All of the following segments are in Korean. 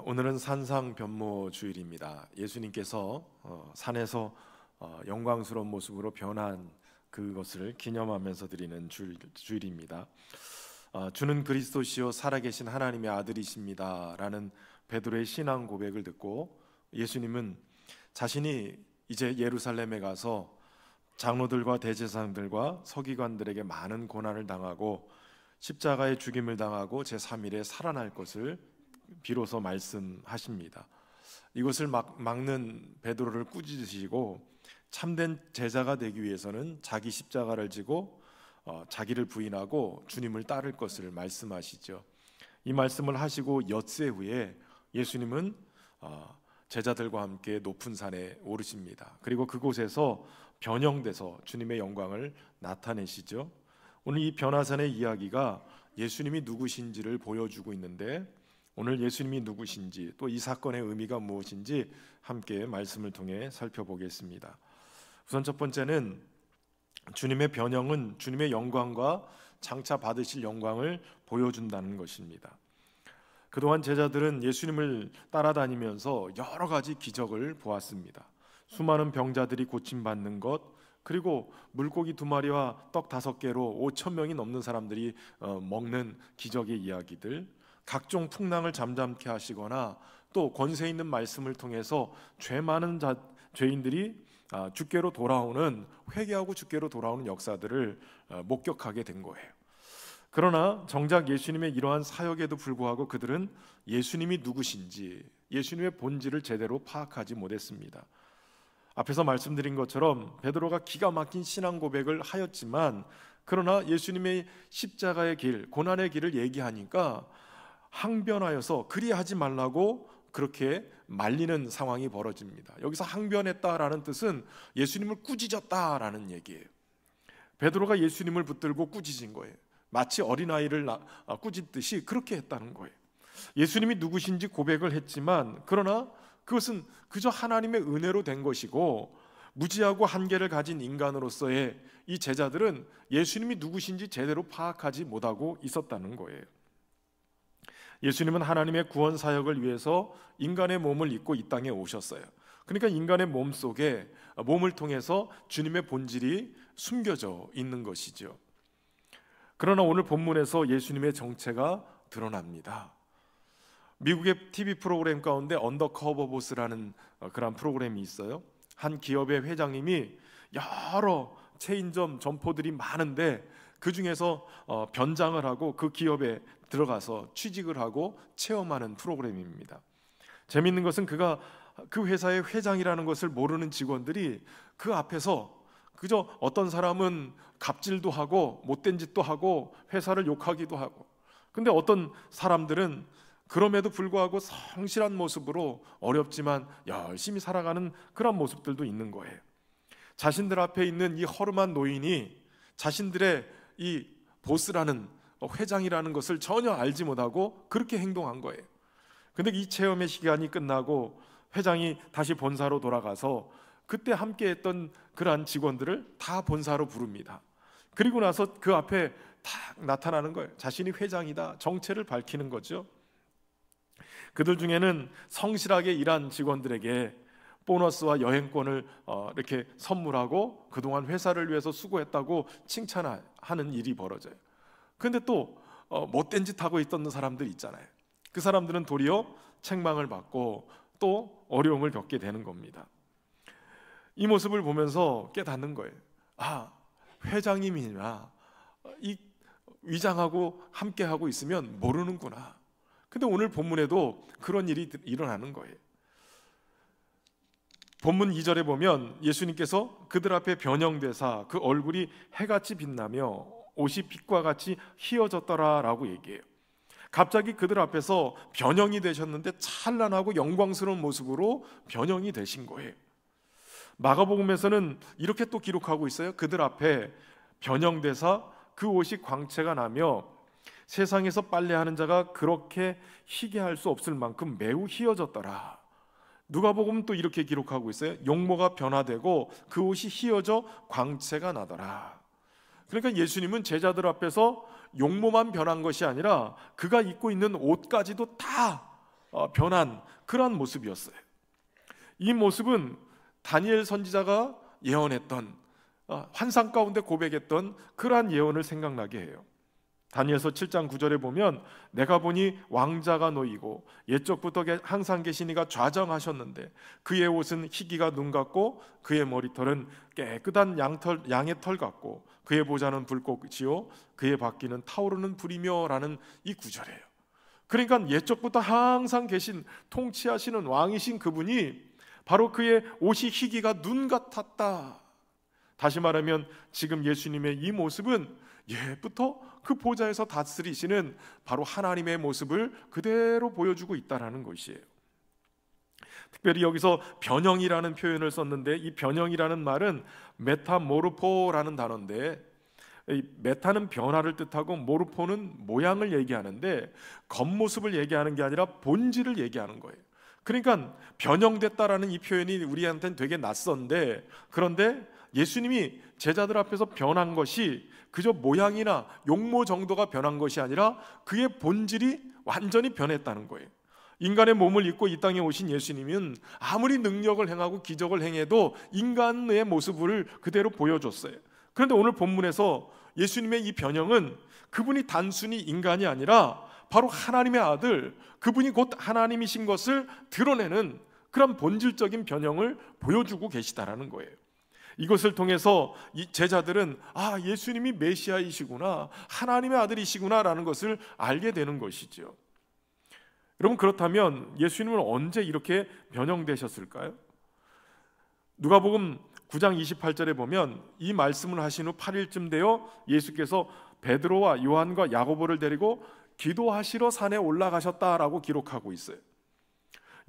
오늘은 산상 변모 주일입니다. 예수님께서 산에서 영광스러운 모습으로 변한 그것을 기념하면서 드리는 주일입니다. 주는 그리스도시요 살아계신 하나님의 아들이십니다 라는 베드로의 신앙 고백을 듣고 예수님은 자신이 이제 예루살렘에 가서 장로들과 대제사장들과 서기관들에게 많은 고난을 당하고 십자가의 죽임을 당하고 제3일에 살아날 것을 비로소 말씀하십니다. 이것을 막는 베드로를 꾸짖으시고 참된 제자가 되기 위해서는 자기 십자가를 지고 자기를 부인하고 주님을 따를 것을 말씀하시죠. 이 말씀을 하시고 엿새 후에 예수님은 제자들과 함께 높은 산에 오르십니다. 그리고 그곳에서 변형돼서 주님의 영광을 나타내시죠. 오늘 이 변화산의 이야기가 예수님이 누구신지를 보여주고 있는데, 오늘 예수님이 누구신지 또 이 사건의 의미가 무엇인지 함께 말씀을 통해 살펴보겠습니다. 우선 첫 번째는 주님의 변형은 주님의 영광과 장차 받으실 영광을 보여준다는 것입니다. 그동안 제자들은 예수님을 따라다니면서 여러 가지 기적을 보았습니다. 수많은 병자들이 고침받는 것, 그리고 물고기 2마리와 떡 5개로 5,000명이 넘는 사람들이 먹는 기적의 이야기들, 각종 풍랑을 잠잠케 하시거나 또 권세 있는 말씀을 통해서 죄 많은 죄인들이 주께로 돌아오는, 회개하고 주께로 돌아오는 역사들을 목격하게 된 거예요. 그러나 정작 예수님의 이러한 사역에도 불구하고 그들은 예수님이 누구신지, 예수님의 본질을 제대로 파악하지 못했습니다. 앞에서 말씀드린 것처럼 베드로가 기가 막힌 신앙 고백을 하였지만, 그러나 예수님의 십자가의 길, 고난의 길을 얘기하니까 항변하여서 그리하지 말라고 그렇게 말리는 상황이 벌어집니다. 여기서 항변했다라는 뜻은 예수님을 꾸짖었다라는 얘기예요. 베드로가 예수님을 붙들고 꾸짖은 거예요. 마치 어린아이를 꾸짖듯이 그렇게 했다는 거예요. 예수님이 누구신지 고백을 했지만, 그러나 그것은 그저 하나님의 은혜로 된 것이고, 무지하고 한계를 가진 인간으로서의 이 제자들은 예수님이 누구신지 제대로 파악하지 못하고 있었다는 거예요. 예수님은 하나님의 구원 사역을 위해서 인간의 몸을 입고 이 땅에 오셨어요. 그러니까 인간의 몸 속에, 몸을 통해서 주님의 본질이 숨겨져 있는 것이죠. 그러나 오늘 본문에서 예수님의 정체가 드러납니다. 미국의 TV 프로그램 가운데 언더커버 보스라는 그런 프로그램이 있어요. 한 기업의 회장님이 여러 체인점 점포들이 많은데 그 중에서 변장을 하고 그 기업에 들어가서 취직을 하고 체험하는 프로그램입니다. 재미있는 것은 그가 그 회사의 회장이라는 것을 모르는 직원들이 그 앞에서 그저 어떤 사람은 갑질도 하고 못된 짓도 하고 회사를 욕하기도 하고, 근데 어떤 사람들은 그럼에도 불구하고 성실한 모습으로 어렵지만 열심히 살아가는 그런 모습들도 있는 거예요. 자신들 앞에 있는 이 허름한 노인이 자신들의 이 보스라는 회장이라는 것을 전혀 알지 못하고 그렇게 행동한 거예요. 근데 이 체험의 시간이 끝나고 회장이 다시 본사로 돌아가서 그때 함께 했던 그러한 직원들을 다 본사로 부릅니다. 그리고 나서 그 앞에 딱 나타나는 거예요. 자신이 회장이다, 정체를 밝히는 거죠. 그들 중에는 성실하게 일한 직원들에게 보너스와 여행권을 이렇게 선물하고 그동안 회사를 위해서 수고했다고 칭찬하는 일이 벌어져요. 근데 또 못된 짓 하고 있던 사람들 있잖아요. 그 사람들은 도리어 책망을 받고 또 어려움을 겪게 되는 겁니다. 이 모습을 보면서 깨닫는 거예요. 회장님이나 이 위장하고 함께하고 있으면 모르는구나. 근데 오늘 본문에도 그런 일이 일어나는 거예요. 본문 2절에 보면 예수님께서 그들 앞에 변형되사 그 얼굴이 해같이 빛나며 옷이 빛과 같이 희어졌더라라고 얘기해요. 갑자기 그들 앞에서 변형이 되셨는데 찬란하고 영광스러운 모습으로 변형이 되신 거예요. 마가복음에서는 이렇게 또 기록하고 있어요. 그들 앞에 변형되사 그 옷이 광채가 나며 세상에서 빨래하는 자가 그렇게 희게 할 수 없을 만큼 매우 희어졌더라. 누가복음은 또 이렇게 기록하고 있어요. 용모가 변화되고 그 옷이 희어져 광채가 나더라. 그러니까 예수님은 제자들 앞에서 용모만 변한 것이 아니라 그가 입고 있는 옷까지도 다 변한 그러한 모습이었어요. 이 모습은 다니엘 선지자가 예언했던, 환상 가운데 고백했던 그러한 예언을 생각나게 해요. 다니엘서 7장 9절에 보면 내가 보니 왕자가 놓이고 옛적부터 항상 계시니가 좌정하셨는데 그의 옷은 희기가 눈 같고 그의 머리털은 깨끗한 양의 털 같고 그의 보좌는 불꽃이요 그의 바퀴는 타오르는 불이며 라는 이 구절이에요. 그러니까 옛적부터 항상 계신 통치하시는 왕이신 그분이 바로 그의 옷이 희기가 눈 같았다. 다시 말하면 지금 예수님의 이 모습은 옛부터 그 보좌에서 다스리시는 바로 하나님의 모습을 그대로 보여주고 있다는 것이에요. 특별히 여기서 변형이라는 표현을 썼는데 이 변형이라는 말은 메타모르포라는 단어인데, 이 메타는 변화를 뜻하고 모르포는 모양을 얘기하는데 겉모습을 얘기하는 게 아니라 본질을 얘기하는 거예요. 그러니까 변형됐다라는 이 표현이 우리한테는 되게 낯선데, 그런데 예수님이 제자들 앞에서 변한 것이 그저 모양이나 용모 정도가 변한 것이 아니라 그의 본질이 완전히 변했다는 거예요. 인간의 몸을 입고 이 땅에 오신 예수님은 아무리 능력을 행하고 기적을 행해도 인간의 모습을 그대로 보여줬어요. 그런데 오늘 본문에서 예수님의 이 변형은 그분이 단순히 인간이 아니라 바로 하나님의 아들, 그분이 곧 하나님이신 것을 드러내는 그런 본질적인 변형을 보여주고 계시다라는 거예요. 이것을 통해서 이 제자들은 예수님이 메시아이시구나, 하나님의 아들이시구나 라는 것을 알게 되는 것이죠. 여러분, 그렇다면 예수님은 언제 이렇게 변형되셨을까요? 누가복음 9장 28절에 보면 이 말씀을 하신 후 8일쯤 되어 예수께서 베드로와 요한과 야고보를 데리고 기도하시러 산에 올라가셨다라고 기록하고 있어요.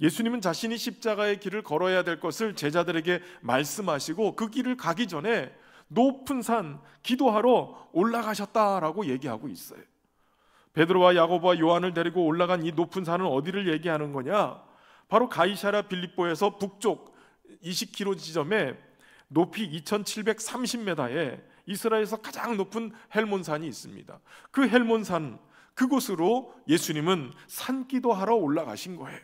예수님은 자신이 십자가의 길을 걸어야 될 것을 제자들에게 말씀하시고 그 길을 가기 전에 높은 산 기도하러 올라가셨다라고 얘기하고 있어요. 베드로와 야고보와 요한을 데리고 올라간 이 높은 산은 어디를 얘기하는 거냐? 바로 가이사랴 빌립보에서 북쪽 20km 지점에 높이 2730m에 이스라엘에서 가장 높은 헬몬산이 있습니다. 그 헬몬산, 그곳으로 예수님은 산기도하러 올라가신 거예요.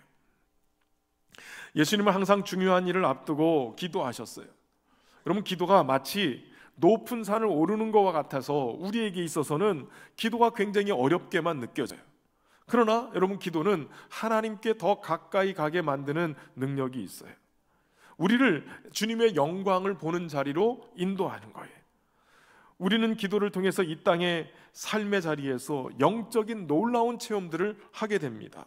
예수님은 항상 중요한 일을 앞두고 기도하셨어요. 여러분, 기도가 마치 높은 산을 오르는 것과 같아서 우리에게 있어서는 기도가 굉장히 어렵게만 느껴져요. 그러나 여러분, 기도는 하나님께 더 가까이 가게 만드는 능력이 있어요. 우리를 주님의 영광을 보는 자리로 인도하는 거예요. 우리는 기도를 통해서 이 땅의 삶의 자리에서 영적인 놀라운 체험들을 하게 됩니다.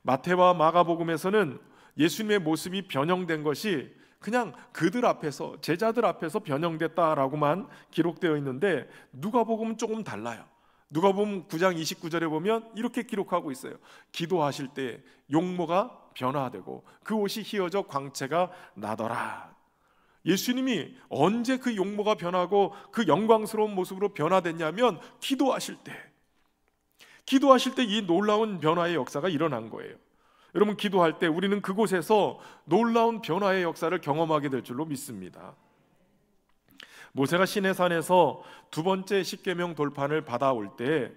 마태와 마가복음에서는 예수님의 모습이 변형된 것이 그냥 그들 앞에서, 제자들 앞에서 변형됐다라고만 기록되어 있는데 누가복음은 조금 달라요. 누가복음 9장 29절에 보면 이렇게 기록하고 있어요. 기도하실 때 용모가 변화되고 그 옷이 휘어져 광채가 나더라. 예수님이 언제 그 용모가 변하고 그 영광스러운 모습으로 변화됐냐면 기도하실 때 이 놀라운 변화의 역사가 일어난 거예요. 여러분, 기도할 때 우리는 그곳에서 놀라운 변화의 역사를 경험하게 될 줄로 믿습니다. 모세가 시내산에서 두 번째 십계명 돌판을 받아올 때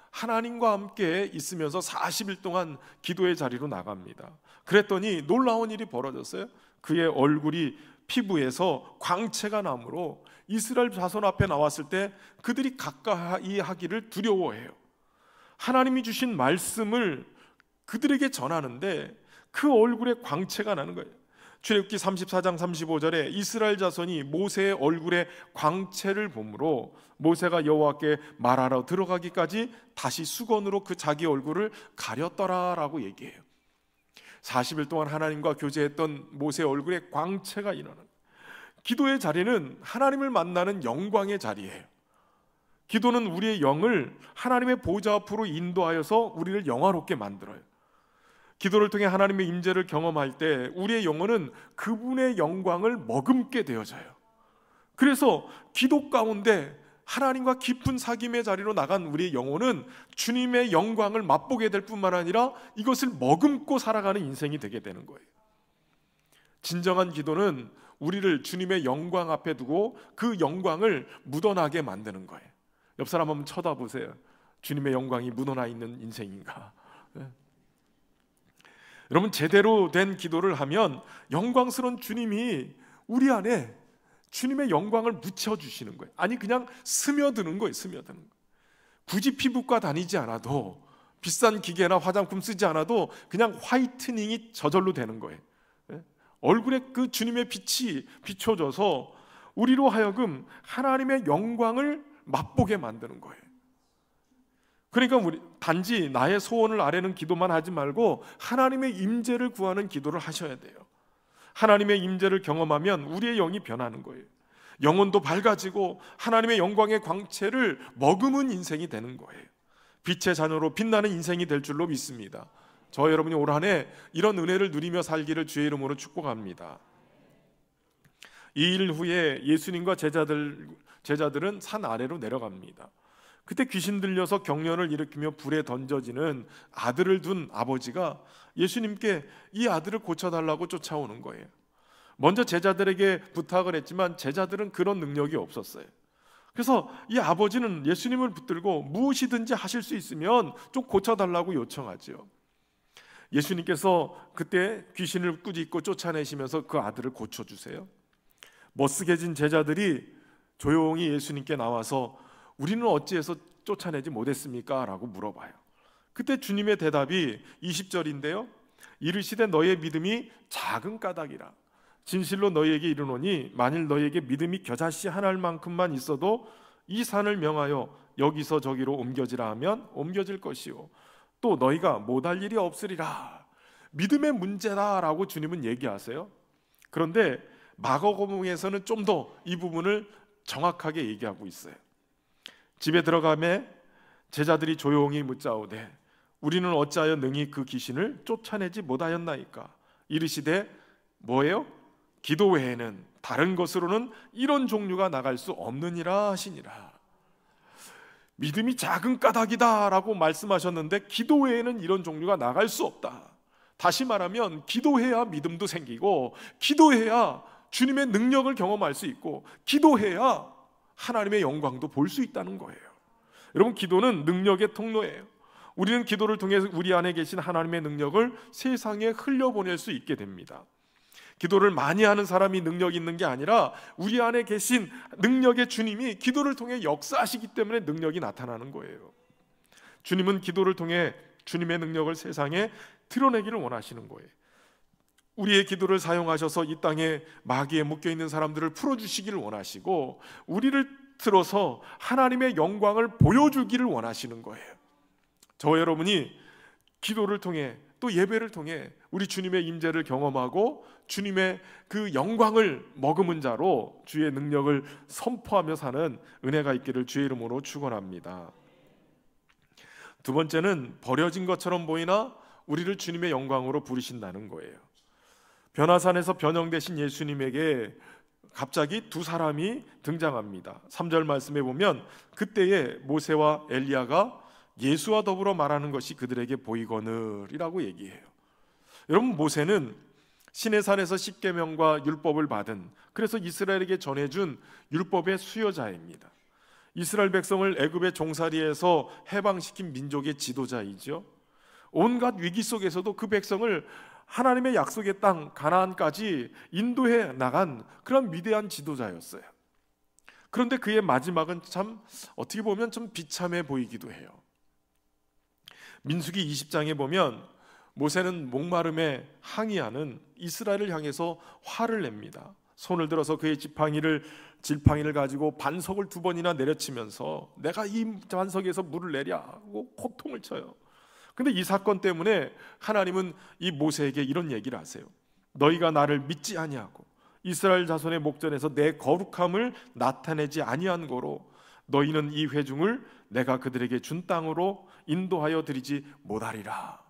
하나님과 함께 있으면서 40일 동안 기도의 자리로 나갑니다. 그랬더니 놀라운 일이 벌어졌어요. 그의 얼굴이 피부에서 광채가 나므로 이스라엘 자손 앞에 나왔을 때 그들이 가까이 하기를 두려워해요. 하나님이 주신 말씀을 그들에게 전하는데 그 얼굴에 광채가 나는 거예요. 출애굽기 34장 35절에 이스라엘 자손이 모세의 얼굴에 광채를 보므로 모세가 여호와께 말하러 들어가기까지 다시 수건으로 그 자기 얼굴을 가렸더라라고 얘기해요. 40일 동안 하나님과 교제했던 모세의 얼굴에 광채가 일어나는, 기도의 자리는 하나님을 만나는 영광의 자리예요. 기도는 우리의 영을 하나님의 보좌 앞으로 인도하여서 우리를 영화롭게 만들어요. 기도를 통해 하나님의 임재를 경험할 때 우리의 영혼은 그분의 영광을 머금게 되어져요. 그래서 기도 가운데 하나님과 깊은 사귐의 자리로 나간 우리의 영혼은 주님의 영광을 맛보게 될 뿐만 아니라 이것을 머금고 살아가는 인생이 되게 되는 거예요. 진정한 기도는 우리를 주님의 영광 앞에 두고 그 영광을 묻어나게 만드는 거예요. 옆 사람 한번 쳐다보세요. 주님의 영광이 묻어나 있는 인생인가? 여러분, 제대로 된 기도를 하면 영광스러운 주님이 우리 안에 주님의 영광을 묻혀주시는 거예요. 아니, 그냥 스며드는 거예요. 스며드는 거예요. 굳이 피부과 다니지 않아도, 비싼 기계나 화장품 쓰지 않아도 그냥 화이트닝이 저절로 되는 거예요. 얼굴에 그 주님의 빛이 비춰져서 우리로 하여금 하나님의 영광을 맛보게 만드는 거예요. 그러니까 우리 단지 나의 소원을 아뢰는 기도만 하지 말고 하나님의 임재를 구하는 기도를 하셔야 돼요. 하나님의 임재를 경험하면 우리의 영이 변하는 거예요. 영혼도 밝아지고 하나님의 영광의 광채를 머금은 인생이 되는 거예요. 빛의 자녀로 빛나는 인생이 될 줄로 믿습니다. 저 여러분이 올 한 해 이런 은혜를 누리며 살기를 주의 이름으로 축복합니다. 이 일 후에 예수님과 제자들은 산 아래로 내려갑니다. 그때 귀신 들려서 경련을 일으키며 불에 던져지는 아들을 둔 아버지가 예수님께 이 아들을 고쳐달라고 쫓아오는 거예요. 먼저 제자들에게 부탁을 했지만 제자들은 그런 능력이 없었어요. 그래서 이 아버지는 예수님을 붙들고 무엇이든지 하실 수 있으면 좀 고쳐달라고 요청하죠. 예수님께서 그때 귀신을 꾸짖고 쫓아내시면서 그 아들을 고쳐주세요. 멋쓰게진 제자들이 조용히 예수님께 나와서 우리는 어찌해서 쫓아내지 못했습니까? 라고 물어봐요. 그때 주님의 대답이 20절인데요. 이르시되 너의 믿음이 작은 까닭이라. 진실로 너희에게 이르노니 만일 너희에게 믿음이 겨자씨 한 알만큼만 있어도 이 산을 명하여 여기서 저기로 옮겨지라 하면 옮겨질 것이요 또 너희가 못할 일이 없으리라. 믿음의 문제다라고 주님은 얘기하세요. 그런데 마가복음에서는 좀 더 이 부분을 정확하게 얘기하고 있어요. 집에 들어가매 제자들이 조용히 묻자오되 우리는 어찌하여 능히 그 귀신을 쫓아내지 못하였나이까. 이르시되 뭐예요? 기도 외에는 다른 것으로는 이런 종류가 나갈 수 없느니라 하시니라. 믿음이 작은 까닭이다 라고 말씀하셨는데 기도 외에는 이런 종류가 나갈 수 없다. 다시 말하면 기도해야 믿음도 생기고 기도해야 주님의 능력을 경험할 수 있고 기도해야 하나님의 영광도 볼 수 있다는 거예요. 여러분, 기도는 능력의 통로예요. 우리는 기도를 통해 우리 안에 계신 하나님의 능력을 세상에 흘려보낼 수 있게 됩니다. 기도를 많이 하는 사람이 능력 있는 게 아니라 우리 안에 계신 능력의 주님이 기도를 통해 역사하시기 때문에 능력이 나타나는 거예요. 주님은 기도를 통해 주님의 능력을 세상에 드러내기를 원하시는 거예요. 우리의 기도를 사용하셔서 이 땅에 마귀에 묶여있는 사람들을 풀어주시기를 원하시고 우리를 들어서 하나님의 영광을 보여주기를 원하시는 거예요. 저와 여러분이 기도를 통해 또 예배를 통해 우리 주님의 임재를 경험하고 주님의 그 영광을 머금은 자로 주의 능력을 선포하며 사는 은혜가 있기를 주의 이름으로 축원합니다. 두 번째는 버려진 것처럼 보이나 우리를 주님의 영광으로 부르신다는 거예요. 변화산에서 변형되신 예수님에게 갑자기 두 사람이 등장합니다. 3절 말씀에 보면 그때에 모세와 엘리야가 예수와 더불어 말하는 것이 그들에게 보이거늘이라고 얘기해요. 여러분, 모세는 시내산에서 십계명과 율법을 받은, 그래서 이스라엘에게 전해준 율법의 수여자입니다. 이스라엘 백성을 애굽의 종살이에서 해방시킨 민족의 지도자이죠. 온갖 위기 속에서도 그 백성을 하나님의 약속의 땅 가나안까지 인도해 나간 그런 위대한 지도자였어요. 그런데 그의 마지막은 참 어떻게 보면 좀 비참해 보이기도 해요. 민수기 20장에 보면 모세는 목마름에 항의하는 이스라엘을 향해서 화를 냅니다. 손을 들어서 그의 질팡이를 가지고 반석을 2번이나 내려치면서 내가 이 반석에서 물을 내랴고 고통을 쳐요. 근데 이 사건 때문에 하나님은 이 모세에게 이런 얘기를 하세요. 너희가 나를 믿지 아니하고 이스라엘 자손의 목전에서 내 거룩함을 나타내지 아니한 거로 너희는 이 회중을 내가 그들에게 준 땅으로 인도하여 드리지 못하리라.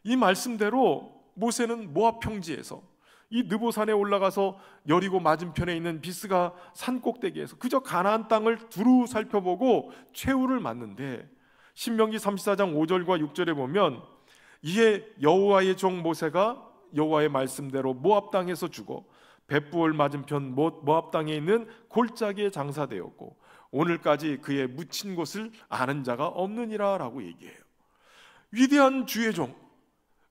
이 말씀대로 모세는 모압 평지에서 이 느보산에 올라가서 여리고 맞은편에 있는 비스가 산 꼭대기에서 그저 가나안 땅을 두루 살펴보고 최후를 맞는데, 신명기 34장 5절과 6절에 보면 이에 여호와의 종 모세가 여호와의 말씀대로 모압 땅에서 죽어 벳부올 맞은편 모압 땅에 있는 골짜기에 장사되었고 오늘까지 그의 묻힌 곳을 아는 자가 없느니라 라고 얘기해요. 위대한 주의 종,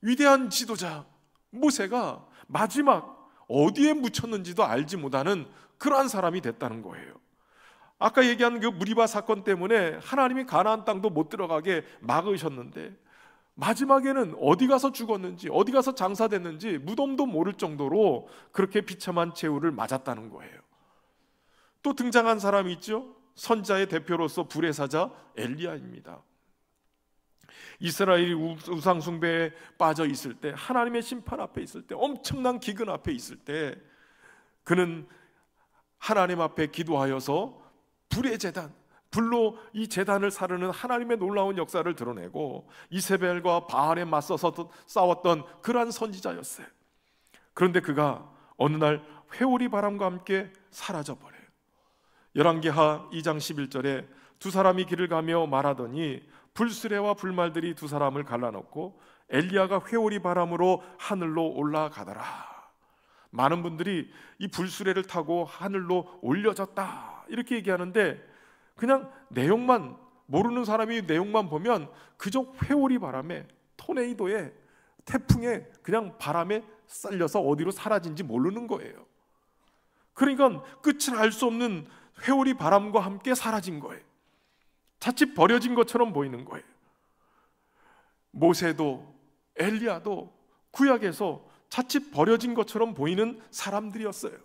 위대한 지도자 모세가 마지막 어디에 묻혔는지도 알지 못하는 그러한 사람이 됐다는 거예요. 아까 얘기한 그 무리바 사건 때문에 하나님이 가나안 땅도 못 들어가게 막으셨는데 마지막에는 어디 가서 죽었는지, 어디 가서 장사됐는지 무덤도 모를 정도로 그렇게 비참한 최후를 맞았다는 거예요. 또 등장한 사람이 있죠. 선자의 대표로서 불의 사자 엘리야입니다. 이스라엘이 우상 숭배에 빠져 있을 때, 하나님의 심판 앞에 있을 때, 엄청난 기근 앞에 있을 때 그는 하나님 앞에 기도하여서 불의 제단, 불로 이 제단을 사르는 하나님의 놀라운 역사를 드러내고 이세벨과 바알에 맞서서 싸웠던 그러한 선지자였어요. 그런데 그가 어느 날 회오리 바람과 함께 사라져버려요. 열왕기하 2장 11절에 두 사람이 길을 가며 말하더니 불수레와 불말들이 두 사람을 갈라놓고 엘리야가 회오리 바람으로 하늘로 올라가더라. 많은 분들이 이 불수레를 타고 하늘로 올려졌다 이렇게 얘기하는데, 그냥 내용만 모르는 사람이 내용만 보면 그저 회오리 바람에, 토네이도에, 태풍에, 그냥 바람에 쌀려서 어디로 사라진지 모르는 거예요. 그러니까 끝을 알 수 없는 회오리 바람과 함께 사라진 거예요. 자칫 버려진 것처럼 보이는 거예요. 모세도 엘리야도 구약에서 자칫 버려진 것처럼 보이는 사람들이었어요.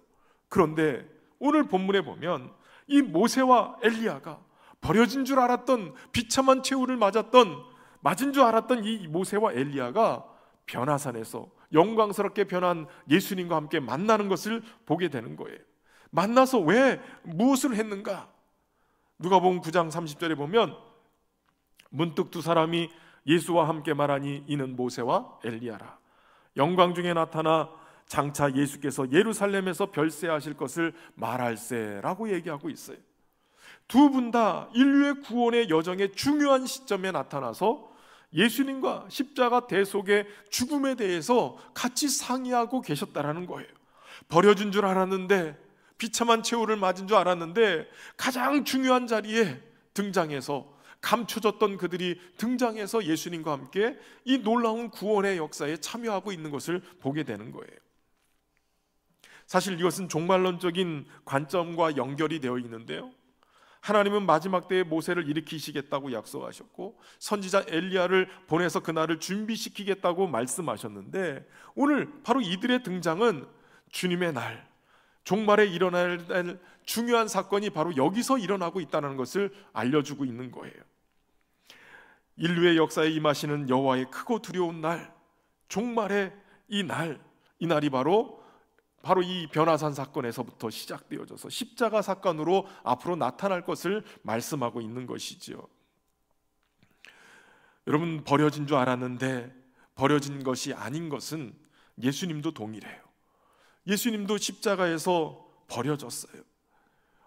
그런데 오늘 본문에 보면 이 모세와 엘리야가 버려진 줄 알았던, 비참한 최후를 맞은 줄 알았던 이 모세와 엘리야가 변화산에서 영광스럽게 변한 예수님과 함께 만나는 것을 보게 되는 거예요. 만나서 왜 무엇을 했는가? 누가복음 9장 30절에 보면 문득 두 사람이 예수와 함께 말하니 이는 모세와 엘리야라. 영광 중에 나타나 장차 예수께서 예루살렘에서 별세하실 것을 말할세라고 얘기하고 있어요. 두 분 다 인류의 구원의 여정의 중요한 시점에 나타나서 예수님과 십자가 대속의 죽음에 대해서 같이 상의하고 계셨다라는 거예요. 버려진 줄 알았는데, 비참한 최후를 맞은 줄 알았는데 가장 중요한 자리에 등장해서, 감춰졌던 그들이 등장해서 예수님과 함께 이 놀라운 구원의 역사에 참여하고 있는 것을 보게 되는 거예요. 사실 이것은 종말론적인 관점과 연결이 되어 있는데요, 하나님은 마지막 때에 모세를 일으키시겠다고 약속하셨고 선지자 엘리야를 보내서 그날을 준비시키겠다고 말씀하셨는데, 오늘 바로 이들의 등장은 주님의 날, 종말에 일어날 중요한 사건이 바로 여기서 일어나고 있다는 것을 알려주고 있는 거예요. 인류의 역사에 임하시는 여호와의 크고 두려운 날, 종말의 이 날이 바로 이 변화산 사건에서부터 시작되어져서 십자가 사건으로 앞으로 나타날 것을 말씀하고 있는 것이지요. 여러분, 버려진 줄 알았는데 버려진 것이 아닌 것은 예수님도 동일해요. 예수님도 십자가에서 버려졌어요.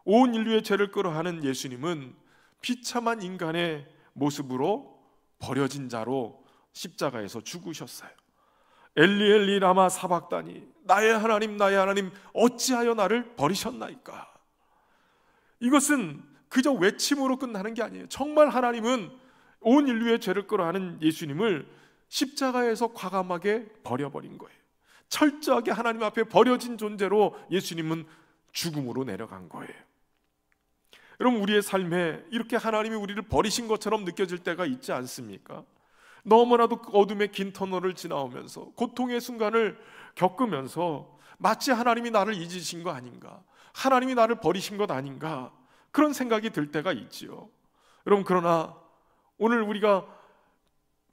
온 인류의 죄를 끌어하는 예수님은 비참한 인간의 모습으로 버려진 자로 십자가에서 죽으셨어요. 엘리 엘리 라마 사박다니, 나의 하나님 어찌하여 나를 버리셨나이까. 이것은 그저 외침으로 끝나는 게 아니에요. 정말 하나님은 온 인류의 죄를 끌어하는 예수님을 십자가에서 과감하게 버려버린 거예요. 철저하게 하나님 앞에 버려진 존재로 예수님은 죽음으로 내려간 거예요. 여러분, 우리의 삶에 이렇게 하나님이 우리를 버리신 것처럼 느껴질 때가 있지 않습니까? 너무나도 어둠의 긴 터널을 지나오면서 고통의 순간을 겪으면서 마치 하나님이 나를 잊으신 거 아닌가, 하나님이 나를 버리신 것 아닌가, 그런 생각이 들 때가 있지요. 여러분, 그러나 오늘 우리가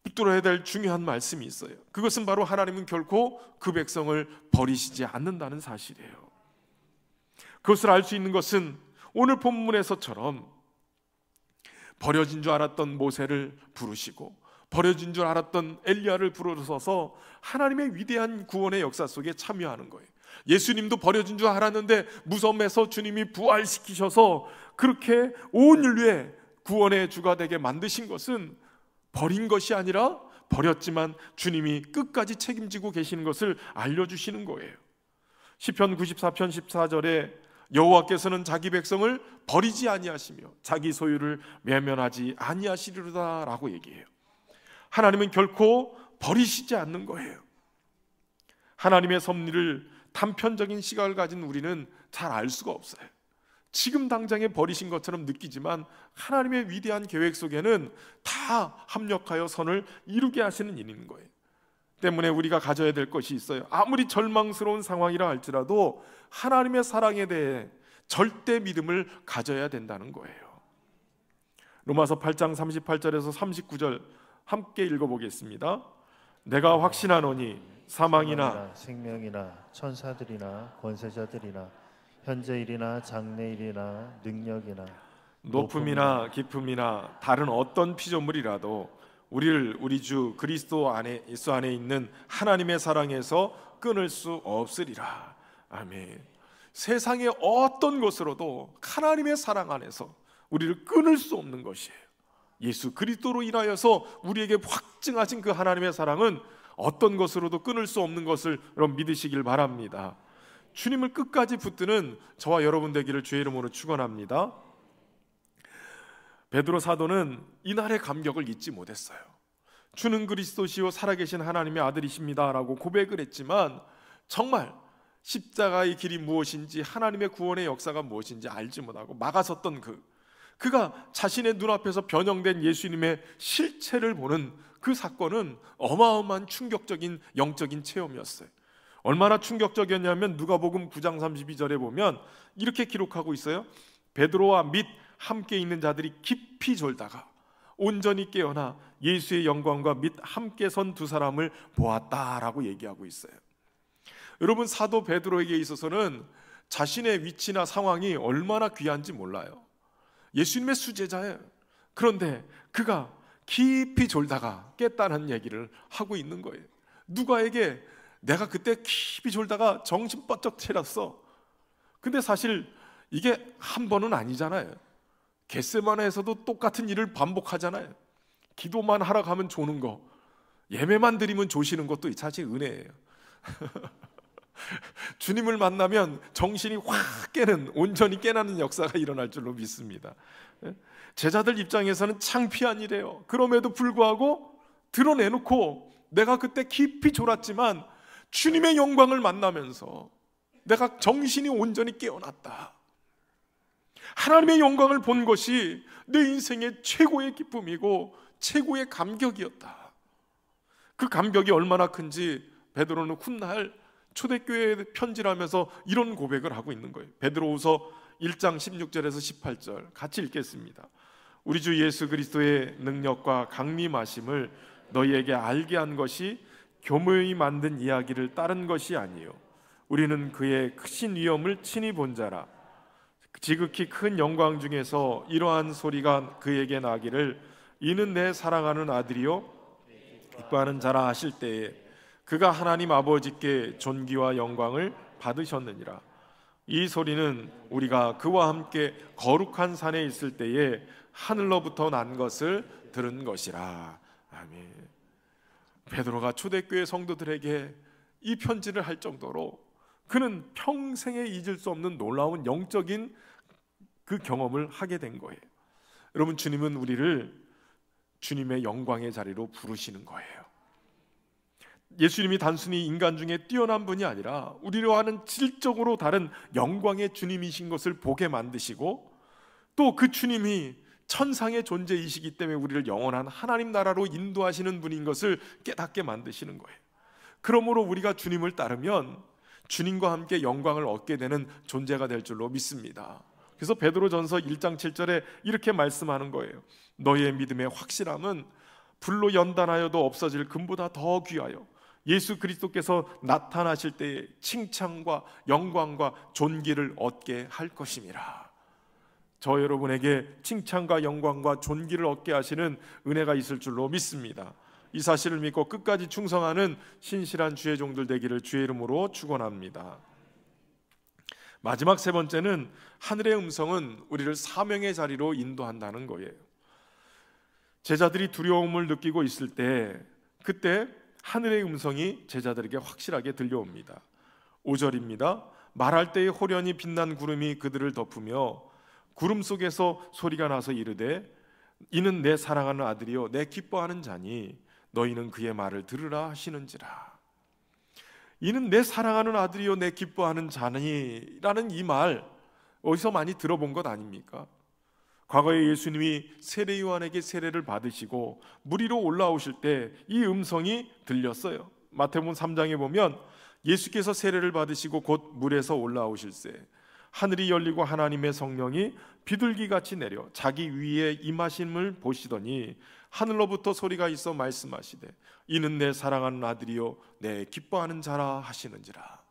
붙들어야 될 중요한 말씀이 있어요. 그것은 바로 하나님은 결코 그 백성을 버리시지 않는다는 사실이에요. 그것을 알 수 있는 것은 오늘 본문에서처럼 버려진 줄 알았던 모세를 부르시고 버려진 줄 알았던 엘리야를 부르셔서 하나님의 위대한 구원의 역사 속에 참여하는 거예요. 예수님도 버려진 줄 알았는데 무덤에서 주님이 부활시키셔서 그렇게 온 인류의 구원의 주가 되게 만드신 것은 버린 것이 아니라 버렸지만 주님이 끝까지 책임지고 계시는 것을 알려주시는 거예요. 시편 94편 14절에 여호와께서는 자기 백성을 버리지 아니하시며 자기 소유를 외면하지 아니하시리로다 라고 얘기해요. 하나님은 결코 버리시지 않는 거예요. 하나님의 섭리를 단편적인 시각을 가진 우리는 잘 알 수가 없어요. 지금 당장에 버리신 것처럼 느끼지만 하나님의 위대한 계획 속에는 다 합력하여 선을 이루게 하시는 일인 거예요. 때문에 우리가 가져야 될 것이 있어요. 아무리 절망스러운 상황이라 할지라도 하나님의 사랑에 대해 절대 믿음을 가져야 된다는 거예요. 로마서 8장 38절에서 39절 함께 읽어보겠습니다. 내가 확신하노니 사망이나 생명이나 천사들이나 권세자들이나 현재일이나 장래일이나 능력이나 높음이나 깊음이나 다른 어떤 피조물이라도 우리를 우리 주 그리스도 안에 예수 안에 있는 하나님의 사랑에서 끊을 수 없으리라. 아멘. 세상의 어떤 것으로도 하나님의 사랑 안에서 우리를 끊을 수 없는 것이에요. 예수 그리스도로 인하여서 우리에게 확증하신 그 하나님의 사랑은 어떤 것으로도 끊을 수 없는 것을 여러분 믿으시길 바랍니다. 주님을 끝까지 붙드는 저와 여러분 되기를 주의 이름으로 축원합니다. 베드로 사도는 이날의 감격을 잊지 못했어요. 주는 그리스도시요 살아계신 하나님의 아들이십니다 라고 고백을 했지만 정말 십자가의 길이 무엇인지 하나님의 구원의 역사가 무엇인지 알지 못하고 막아섰던 그가 자신의 눈앞에서 변형된 예수님의 실체를 보는 그 사건은 어마어마한 충격적인 영적인 체험이었어요. 얼마나 충격적이었냐면 누가복음 9장 32절에 보면 이렇게 기록하고 있어요. 베드로와 및 함께 있는 자들이 깊이 졸다가 온전히 깨어나 예수의 영광과 및 함께 선 두 사람을 보았다라고 얘기하고 있어요. 여러분, 사도 베드로에게 있어서는 자신의 위치나 상황이 얼마나 귀한지 몰라요. 예수님의 수제자예요. 그런데 그가 깊이 졸다가 깼다는 얘기를 하고 있는 거예요. 누가에게 내가 그때 깊이 졸다가 정신 번쩍 차렸어. 근데 사실 이게 한 번은 아니잖아요. 겟세마네에서도 똑같은 일을 반복하잖아요. 기도만 하러 가면 조는 거, 예배만 드리면 조시는 것도 사실 은혜예요. 주님을 만나면 정신이 확 깨는, 온전히 깨나는 역사가 일어날 줄로 믿습니다. 제자들 입장에서는 창피한 일이에요. 그럼에도 불구하고 드러내놓고 내가 그때 깊이 졸았지만 주님의 영광을 만나면서 내가 정신이 온전히 깨어났다. 하나님의 영광을 본 것이 내 인생의 최고의 기쁨이고 최고의 감격이었다. 그 감격이 얼마나 큰지 베드로는 훗날 초대교회에 편지를 하면서 이런 고백을 하고 있는 거예요. 베드로후서 1장 16절에서 18절 같이 읽겠습니다. 우리 주 예수 그리스도의 능력과 강림하심을 너희에게 알게 한 것이 교묘히 만든 이야기를 따른 것이 아니요 우리는 그의 크신 위엄을 친히 본 자라. 지극히 큰 영광 중에서 이러한 소리가 그에게 나기를 이는 내 사랑하는 아들이요 기뻐하는 자라 하실 때에 그가 하나님 아버지께 존귀와 영광을 받으셨느니라. 이 소리는 우리가 그와 함께 거룩한 산에 있을 때에 하늘로부터 난 것을 들은 것이라. 아멘. 베드로가 초대교회 성도들에게 이 편지를 할 정도로 그는 평생에 잊을 수 없는 놀라운 영적인 그 경험을 하게 된 거예요. 여러분, 주님은 우리를 주님의 영광의 자리로 부르시는 거예요. 예수님이 단순히 인간 중에 뛰어난 분이 아니라 우리와는 질적으로 다른 영광의 주님이신 것을 보게 만드시고 또 그 주님이 천상의 존재이시기 때문에 우리를 영원한 하나님 나라로 인도하시는 분인 것을 깨닫게 만드시는 거예요. 그러므로 우리가 주님을 따르면 주님과 함께 영광을 얻게 되는 존재가 될 줄로 믿습니다. 그래서 베드로전서 1장 7절에 이렇게 말씀하는 거예요. 너희의 믿음의 확실함은 불로 연단하여도 없어질 금보다 더 귀하여 예수 그리스도께서 나타나실 때에 칭찬과 영광과 존귀를 얻게 할 것임이라. 저 여러분에게 칭찬과 영광과 존귀를 얻게 하시는 은혜가 있을 줄로 믿습니다. 이 사실을 믿고 끝까지 충성하는 신실한 주의 종들 되기를 주의 이름으로 축원합니다. 마지막 세 번째는 하늘의 음성은 우리를 사명의 자리로 인도한다는 거예요. 제자들이 두려움을 느끼고 있을 때 그때 하늘의 음성이 제자들에게 확실하게 들려옵니다. 5절입니다. 말할 때에 호련히 빛난 구름이 그들을 덮으며 구름 속에서 소리가 나서 이르되 이는 내 사랑하는 아들이요 내 기뻐하는 자니 너희는 그의 말을 들으라 하시는지라. 이는 내 사랑하는 아들이요 내 기뻐하는 자니 라는 이 말 어디서 많이 들어본 것 아닙니까? 과거에 예수님이 세례 요한에게 세례를 받으시고 물 위로 올라오실 때 이 음성이 들렸어요. 마태복음 3장에 보면 예수께서 세례를 받으시고 곧 물에서 올라오실새 하늘이 열리고 하나님의 성령이 비둘기같이 내려 자기 위에 임하심을 보시더니 하늘로부터 소리가 있어 말씀하시되 이는 내 사랑하는 아들이요 내 기뻐하는 자라 하시는지라.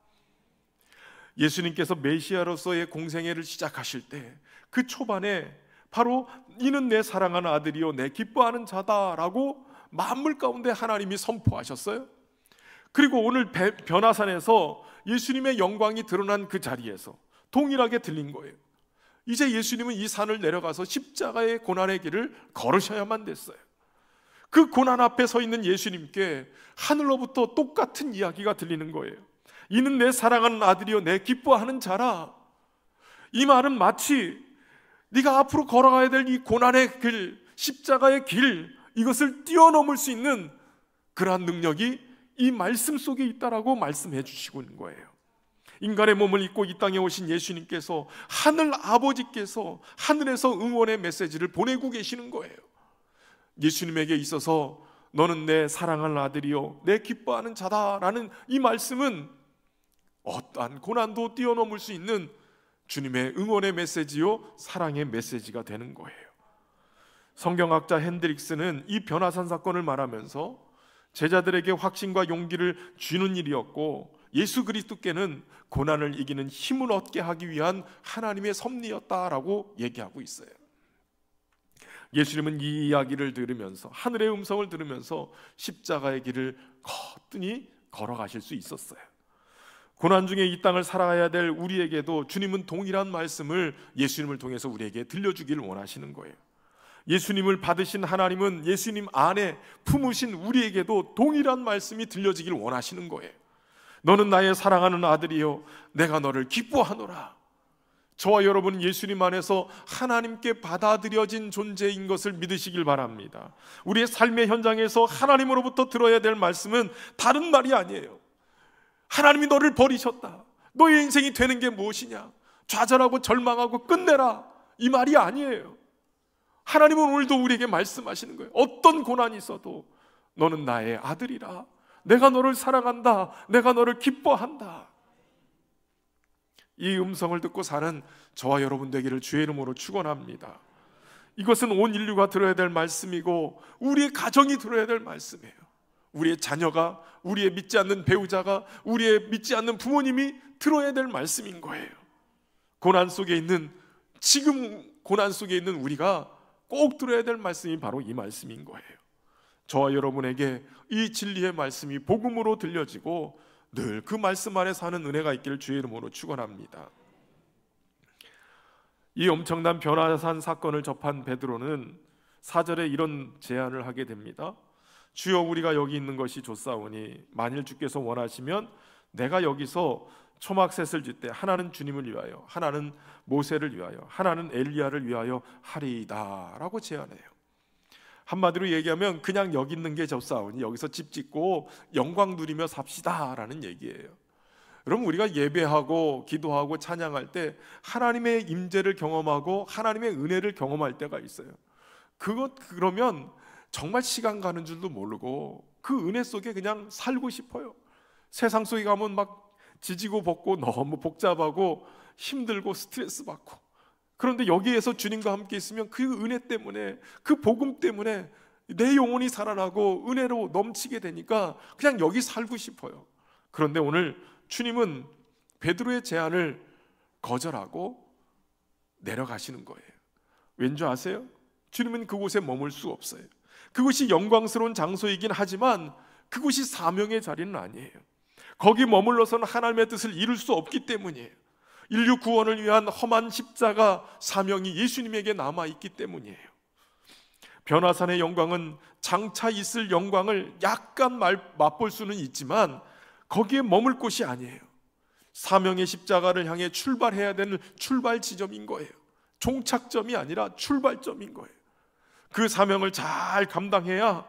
예수님께서 메시아로서의 공생애를 시작하실 때 그 초반에 바로 이는 내 사랑하는 아들이요 내 기뻐하는 자다라고 만물 가운데 하나님이 선포하셨어요. 그리고 오늘 변화산에서 예수님의 영광이 드러난 그 자리에서 동일하게 들린 거예요. 이제 예수님은 이 산을 내려가서 십자가의 고난의 길을 걸으셔야만 됐어요. 그 고난 앞에 서 있는 예수님께 하늘로부터 똑같은 이야기가 들리는 거예요. 이는 내 사랑하는 아들이요 내 기뻐하는 자라. 이 말은 마치 네가 앞으로 걸어가야 될 이 고난의 길, 십자가의 길, 이것을 뛰어넘을 수 있는 그러한 능력이 이 말씀 속에 있다라고 말씀해 주시고 있는 거예요. 인간의 몸을 입고 이 땅에 오신 예수님께서 하늘 아버지께서 하늘에서 응원의 메시지를 보내고 계시는 거예요. 예수님에게 있어서 너는 내 사랑하는 아들이요 내 기뻐하는 자다라는 이 말씀은 어떠한 고난도 뛰어넘을 수 있는 주님의 응원의 메시지요 사랑의 메시지가 되는 거예요. 성경학자 핸드릭스는 이 변화산 사건을 말하면서 제자들에게 확신과 용기를 주는 일이었고 예수 그리스도께는 고난을 이기는 힘을 얻게 하기 위한 하나님의 섭리였다라고 얘기하고 있어요. 예수님은 이 이야기를 들으면서 하늘의 음성을 들으면서 십자가의 길을 거뜬히 걸어가실 수 있었어요. 고난 중에 이 땅을 살아가야 될 우리에게도 주님은 동일한 말씀을 예수님을 통해서 우리에게 들려주기를 원하시는 거예요. 예수님을 받으신 하나님은 예수님 안에 품으신 우리에게도 동일한 말씀이 들려지길 원하시는 거예요. 너는 나의 사랑하는 아들이요 내가 너를 기뻐하노라. 저와 여러분은 예수님 안에서 하나님께 받아들여진 존재인 것을 믿으시길 바랍니다. 우리의 삶의 현장에서 하나님으로부터 들어야 될 말씀은 다른 말이 아니에요. 하나님이 너를 버리셨다. 너의 인생이 되는 게 무엇이냐? 좌절하고 절망하고 끝내라. 이 말이 아니에요. 하나님은 오늘도 우리에게 말씀하시는 거예요. 어떤 고난이 있어도 너는 나의 아들이라. 내가 너를 사랑한다. 내가 너를 기뻐한다. 이 음성을 듣고 사는 저와 여러분 되기를 주의 이름으로 축원합니다. 이것은 온 인류가 들어야 될 말씀이고 우리의 가정이 들어야 될 말씀이에요. 우리의 자녀가, 우리의 믿지 않는 배우자가, 우리의 믿지 않는 부모님이 들어야 될 말씀인 거예요. 고난 속에 있는, 지금 고난 속에 있는 우리가 꼭 들어야 될 말씀이 바로 이 말씀인 거예요. 저와 여러분에게 이 진리의 말씀이 복음으로 들려지고 늘 그 말씀 안에 사는 은혜가 있기를 주의 이름으로 축원합니다. 이 엄청난 변화산 사건을 접한 베드로는 4절에 이런 제안을 하게 됩니다. 주여 우리가 여기 있는 것이 좋사오니 만일 주께서 원하시면 내가 여기서 초막셋을 짓되 하나는 주님을 위하여 하나는 모세를 위하여 하나는 엘리야를 위하여 하리이다 라고 제안해요. 한마디로 얘기하면 그냥 여기 있는 게 좋사오니 여기서 집 짓고 영광 누리며 삽시다 라는 얘기예요. 여러분 우리가 예배하고 기도하고 찬양할 때 하나님의 임재를 경험하고 하나님의 은혜를 경험할 때가 있어요. 그러면 정말 시간 가는 줄도 모르고 그 은혜 속에 그냥 살고 싶어요. 세상 속에 가면 막 지지고 볶고 너무 복잡하고 힘들고 스트레스 받고, 그런데 여기에서 주님과 함께 있으면 그 은혜 때문에, 그 복음 때문에 내 영혼이 살아나고 은혜로 넘치게 되니까 그냥 여기 살고 싶어요. 그런데 오늘 주님은 베드로의 제안을 거절하고 내려가시는 거예요. 왠지 아세요? 주님은 그곳에 머물 수 없어요. 그곳이 영광스러운 장소이긴 하지만 그곳이 사명의 자리는 아니에요. 거기 머물러서는 하나님의 뜻을 이룰 수 없기 때문이에요. 인류 구원을 위한 험한 십자가 사명이 예수님에게 남아있기 때문이에요. 변화산의 영광은 장차 있을 영광을 약간 맛볼 수는 있지만 거기에 머물 곳이 아니에요. 사명의 십자가를 향해 출발해야 되는 출발 지점인 거예요. 종착점이 아니라 출발점인 거예요. 그 사명을 잘 감당해야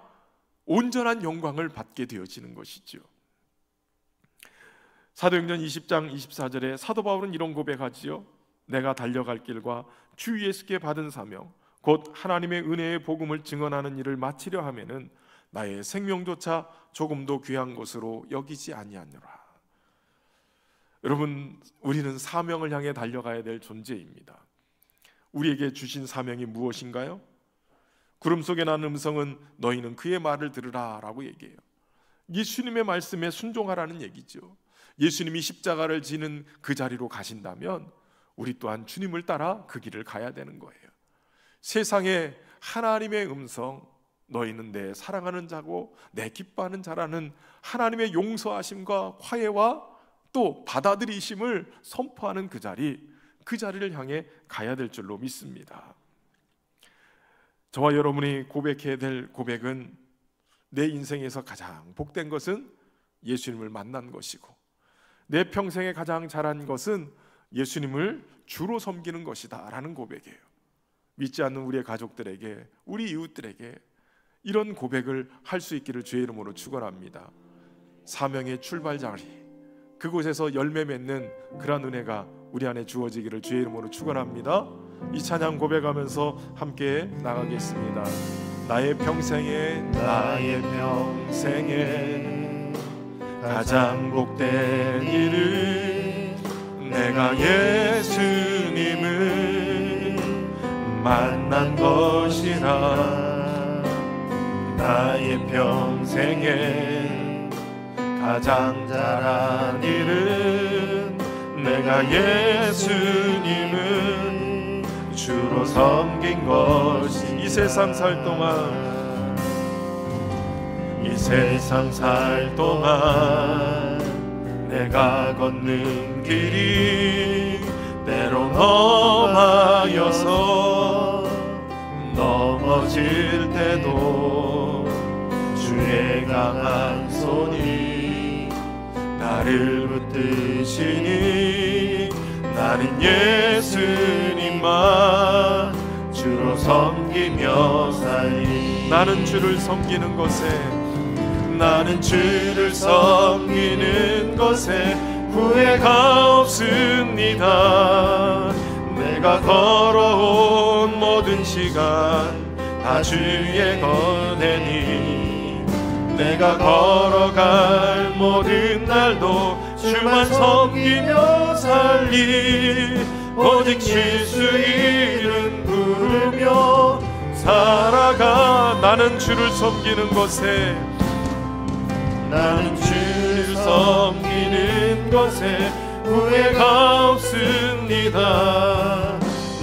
온전한 영광을 받게 되어지는 것이죠. 사도행전 20장 24절에 사도 바울은 이런 고백하지요. 내가 달려갈 길과 주 예수께 받은 사명 곧 하나님의 은혜의 복음을 증언하는 일을 마치려 하면은 나의 생명조차 조금도 귀한 것으로 여기지 아니하노라. 여러분, 우리는 사명을 향해 달려가야 될 존재입니다. 우리에게 주신 사명이 무엇인가요? 구름 속에 난 음성은 너희는 그의 말을 들으라 라고 얘기해요. 예수님의 말씀에 순종하라는 얘기죠. 예수님이 십자가를 지는 그 자리로 가신다면 우리 또한 주님을 따라 그 길을 가야 되는 거예요. 세상에 하나님의 음성, 너희는 내 사랑하는 자고 내 기뻐하는 자라는 하나님의 용서하심과 화해와 또 받아들이심을 선포하는 그 자리를 향해 가야 될 줄로 믿습니다. 저와 여러분이 고백해야 될 고백은 내 인생에서 가장 복된 것은 예수님을 만난 것이고 내 평생에 가장 잘한 것은 예수님을 주로 섬기는 것이다 라는 고백이에요. 믿지 않는 우리의 가족들에게, 우리 이웃들에게 이런 고백을 할 수 있기를 주의 이름으로 축원합니다. 사명의 출발 자리, 그곳에서 열매 맺는 그러한 은혜가 우리 안에 주어지기를 주의 이름으로 축원합니다. 이 찬양 고백하면서 함께 나가겠습니다. 나의 평생에 가장 복된 일은 내가 예수님을 만난 것이라. 나의 평생에 가장 잘한 일은 내가 예수님을 주로 섬긴 것이. 이 세상 살 동안 내가 걷는 길이 때론 험하여서 넘어질 때도 주의 강한 손이 나를 붙드시니 나는 예수님만 주로 섬기며 살리. 나는 주를 섬기는 것에 후회가 없습니다. 내가 걸어온 모든 시간 다 주의 거네니 내가 걸어갈 모든 날도 주만 섬기며 살리. 오직 예수 이름 부르며 살아가. 나는 주를 섬기는 것에 후회가 없습니다.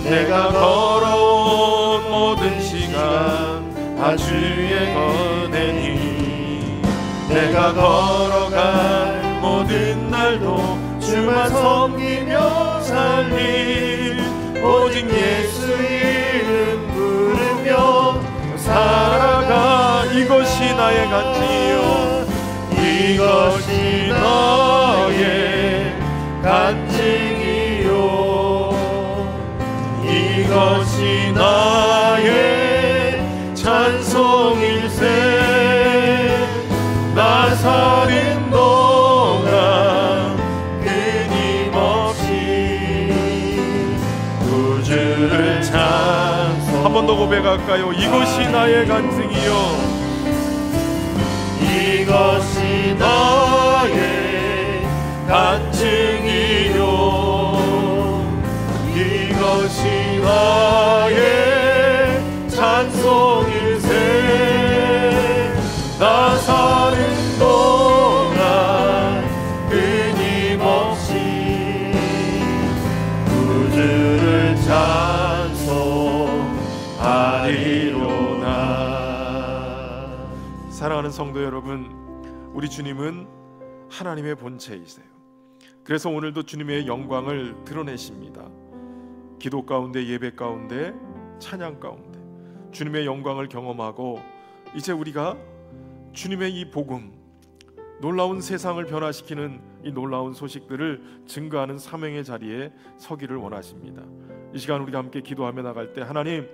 내가 걸어온 모든 시간 다 주의 거네니 내가 걸어갈 모든 날도 주만 섬기며 살리. 오직 예수 이름 부르며 살아가. 이것이 나의 간증이요, 이것이 나의 간증이요, 이것이 나의 찬송일세. 나 사는 동안 끊임없이 구주를 찬송. 한 번 더 고백할까요? 이것이 나의 간증이요, 이것이 나의 간증이요, 이것이 나의 찬송일세. 나 사는 동안 끊임없이 구주를 찬송하리로다. 사랑하는 성도 여러분, 우리 주님은 하나님의 본체이세요. 그래서 오늘도 주님의 영광을 드러내십니다. 기도 가운데, 예배 가운데, 찬양 가운데 주님의 영광을 경험하고 이제 우리가 주님의 이 복음, 놀라운 세상을 변화시키는 이 놀라운 소식들을 증거하는 사명의 자리에 서기를 원하십니다. 이 시간 우리가 함께 기도하며 나갈 때 하나님,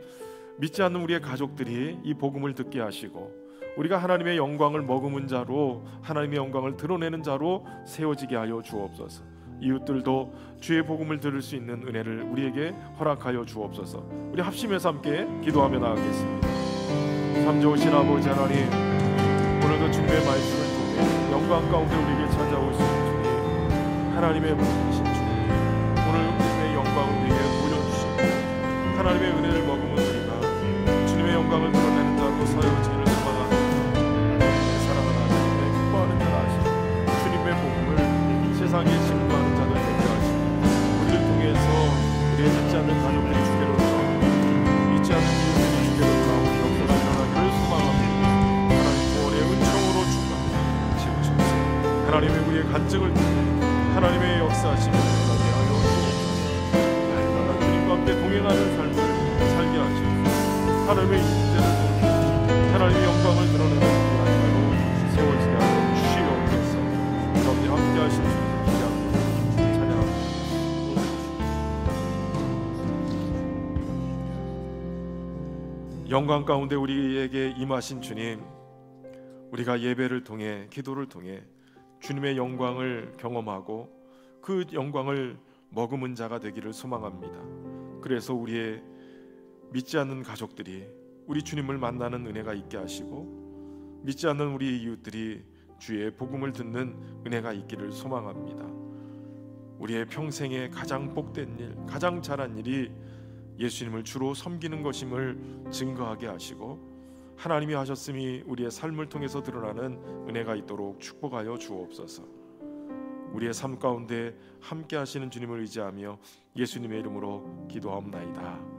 믿지 않는 우리의 가족들이 이 복음을 듣게 하시고 우리가 하나님의 영광을 머금은 자로, 하나님의 영광을 드러내는 자로 세워지게 하여 주옵소서. 이웃들도 주의 복음을 들을 수 있는 은혜를 우리에게 허락하여 주옵소서. 우리 합심해서 함께 기도하며 나아가겠습니다. 참 좋으신 아버지 하나님, 오늘도 주님의 말씀을 통해 영광 가운데 우리에게 찾아오신 주님, 하나님의 분이신 주님, 오늘 주님의 영광을 우리에게 보여주시고 하나님의 은혜를 머금은 우리가 주님의 영광을 드러내는 자로 세워지기를 소망하는 사랑하는 하나님의 기뻐하는 자라 하시고 주님의 복음을 세상에 증거하는 자들 되게 하시고 우리를 통해서 우리의 믿지 않는 가족들이 주께로 나오고 믿지 않는 이웃들이 주께로 나오고 역사가 일어나기를 소망합니다. 하나님 구원의 은총으로 충만히 채우셔서 하나님의 우리의 간증을 통해 하나님의 역사하심을 일어나게 하여 주옵소서. 날마다 주님과 함께 동행하는 삶을 살게 하시고 하나님의 인재를 통해 하나님의 영광을 드러내는 우리 하나님으로 세워지게 하여 주시옵소서. 그럼 함께 하신 주님 영광 가운데 우리에게 임하신 주님, 우리가 예배를 통해 기도를 통해 주님의 영광을 경험하고 그 영광을 머금은 자가 되기를 소망합니다. 그래서 우리의 믿지 않는 가족들이 우리 주님을 만나는 은혜가 있게 하시고 믿지 않는 우리 이웃들이 주의 복음을 듣는 은혜가 있기를 소망합니다. 우리의 평생에 가장 복된 일, 가장 잘한 일이 예수님을 주로 섬기는 것임을 증거하게 하시고 하나님이 하셨음이 우리의 삶을 통해서 드러나는 은혜가 있도록 축복하여 주옵소서. 우리의 삶 가운데 함께 하시는 주님을 의지하며 예수님의 이름으로 기도하옵나이다.